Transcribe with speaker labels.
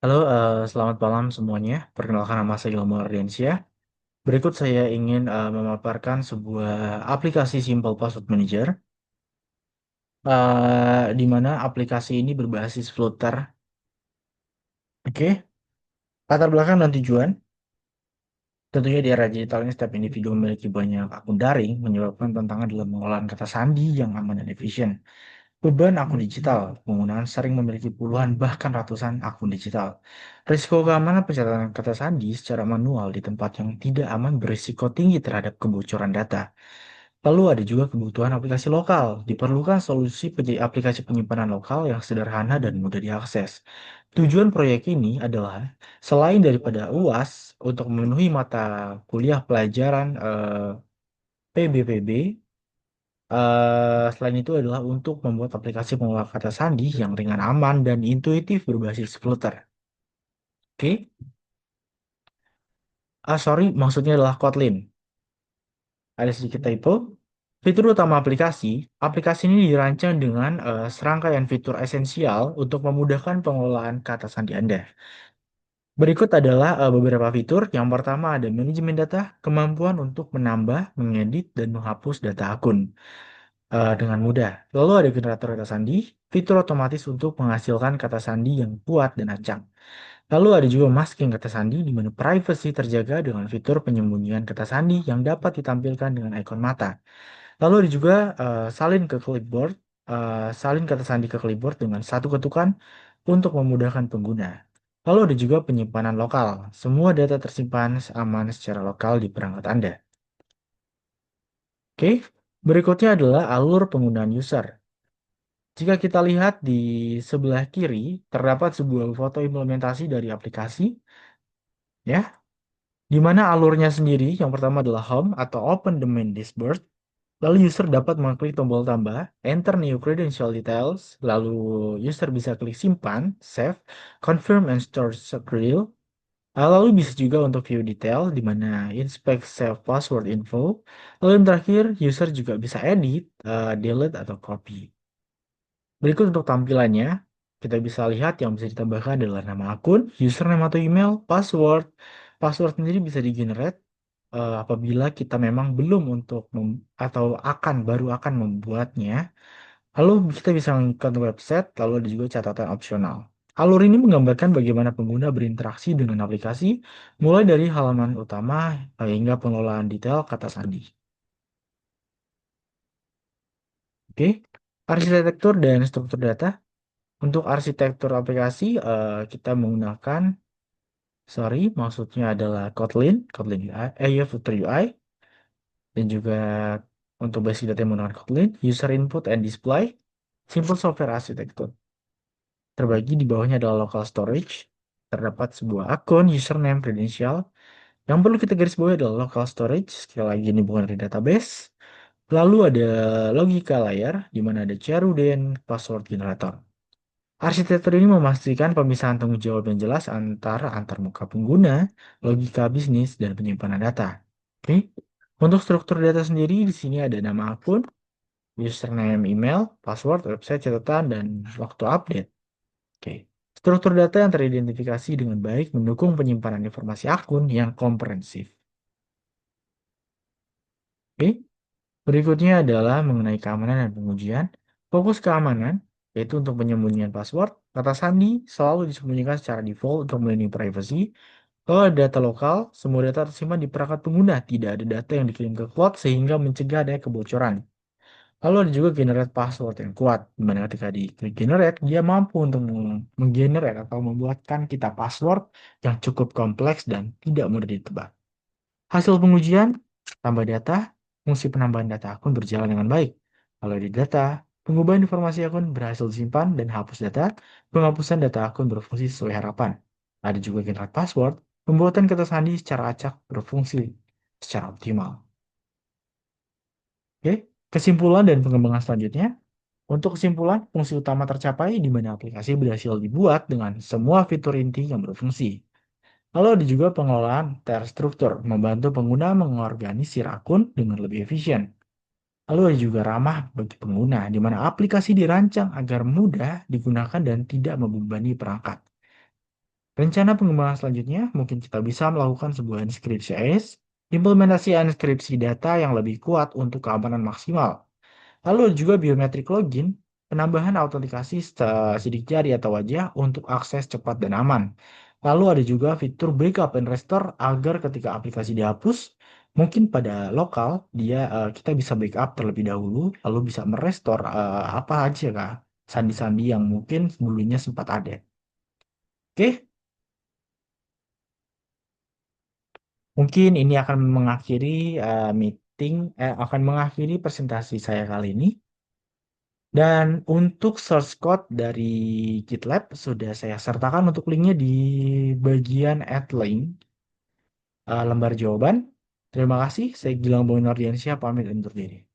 Speaker 1: Halo, selamat malam semuanya. Perkenalkan nama saya Ilmu Ardiansyah. Berikut saya ingin memaparkan sebuah aplikasi Simple Password Manager, di mana aplikasi ini berbasis Flutter. Oke, latar belakang dan tujuan. Tentunya di era digital ini setiap individu memiliki banyak akun daring, menyebabkan tantangan dalam pengolahan kata sandi yang aman dan efisien. Beban akun digital, penggunaan sering memiliki puluhan bahkan ratusan akun digital. Risiko keamanan pencatatan kata sandi secara manual di tempat yang tidak aman berisiko tinggi terhadap kebocoran data. Lalu ada juga kebutuhan aplikasi lokal. Diperlukan solusi aplikasi penyimpanan lokal yang sederhana dan mudah diakses. Tujuan proyek ini adalah selain daripada UAS untuk memenuhi mata kuliah pelajaran PBPB. Selain itu adalah untuk membuat aplikasi pengolah kata sandi yang ringan, aman, dan intuitif berbasis Flutter. Oke. Sorry, maksudnya adalah Kotlin. Ada sedikit typo. Fitur utama aplikasi ini dirancang dengan serangkaian fitur esensial untuk memudahkan pengelolaan kata sandi Anda. Berikut adalah beberapa fitur. Yang pertama ada manajemen data, kemampuan untuk menambah, mengedit, dan menghapus data akun dengan mudah. Lalu ada generator kata sandi, fitur otomatis untuk menghasilkan kata sandi yang kuat dan acak. Lalu ada juga masking kata sandi di mana privacy terjaga dengan fitur penyembunyian kata sandi yang dapat ditampilkan dengan ikon mata. Lalu ada juga salin kata sandi ke clipboard dengan satu ketukan untuk memudahkan pengguna. Lalu ada juga penyimpanan lokal. Semua data tersimpan aman secara lokal di perangkat Anda. Oke, berikutnya adalah alur penggunaan user. Jika kita lihat di sebelah kiri, terdapat sebuah foto implementasi dari aplikasi, ya, di mana alurnya sendiri yang pertama adalah home atau open the main dashboard. Lalu user dapat mengklik tombol tambah, enter new credential details, lalu user bisa klik simpan, save, confirm and store secret. Lalu bisa juga untuk view detail, di mana inspect save password info. Lalu yang terakhir, user juga bisa edit, delete, atau copy. Berikut untuk tampilannya, kita bisa lihat yang bisa ditambahkan adalah nama akun, username atau email, password. Password sendiri bisa di-generate apabila kita memang belum atau baru akan membuatnya. Lalu kita bisa menggunakan website, lalu ada juga catatan opsional. Alur ini menggambarkan bagaimana pengguna berinteraksi dengan aplikasi, mulai dari halaman utama hingga pengelolaan detail kata sandi. Oke, arsitektur dan struktur data. Untuk arsitektur aplikasi, kita menggunakan, maksudnya adalah Kotlin UI, Flutter UI, dan juga untuk basic data menggunakan Kotlin, user input and display, simple software architecture. Terbagi di bawahnya adalah local storage, terdapat sebuah akun, username, credential. Yang perlu kita garis bawahi adalah local storage, sekali lagi ini bukan dari database. Lalu ada logika layer, di mana ada Cheru dan password generator. Arsitektur ini memastikan pemisahan tanggung jawab yang jelas antara antarmuka pengguna, logika bisnis, dan penyimpanan data. Oke. Untuk struktur data sendiri, di sini ada nama akun, username email, password, website, catatan, dan waktu update. Oke. Struktur data yang teridentifikasi dengan baik mendukung penyimpanan informasi akun yang komprehensif. Oke. Berikutnya adalah mengenai keamanan dan pengujian. Fokus keamanan, yaitu untuk penyembunyian password, kata sandi selalu disembunyikan secara default untuk melindungi privasi. Kalau ada data lokal, semua data tersimpan di perangkat pengguna, tidak ada data yang dikirim ke cloud sehingga mencegah adanya kebocoran. Lalu ada juga generate password yang kuat, di mana ketika di klik generate, dia mampu untuk menggenerate atau membuatkan kita password yang cukup kompleks dan tidak mudah ditebak. Hasil pengujian, tambah data, fungsi penambahan data akun berjalan dengan baik. Kalau di data, pengubahan informasi akun berhasil disimpan dan hapus data, penghapusan data akun berfungsi sesuai harapan. Ada juga generate password, pembuatan kata sandi secara acak berfungsi secara optimal. Oke, kesimpulan dan pengembangan selanjutnya. Untuk kesimpulan, fungsi utama tercapai di mana aplikasi berhasil dibuat dengan semua fitur inti yang berfungsi. Lalu ada juga pengelolaan terstruktur, membantu pengguna mengorganisir akun dengan lebih efisien. Lalu ada juga ramah bagi pengguna, di mana aplikasi dirancang agar mudah digunakan dan tidak membebani perangkat. Rencana pengembangan selanjutnya, mungkin kita bisa melakukan sebuah inskripsi ACE, implementasi inskripsi data yang lebih kuat untuk keamanan maksimal. Lalu ada juga biometrik login, penambahan autentikasi sidik jari atau wajah untuk akses cepat dan aman. Lalu ada juga fitur backup and restore agar ketika aplikasi dihapus, mungkin pada lokal kita bisa backup terlebih dahulu, lalu bisa merestore apa aja kak, sandi-sandi yang mungkin sebelumnya sempat ada. Oke, mungkin ini akan mengakhiri akan mengakhiri presentasi saya kali ini. Dan untuk source code dari GitLab sudah saya sertakan untuk linknya di bagian add link lembar jawaban. Terima kasih, saya Gilang Bung Nordiansyah pamit undur diri.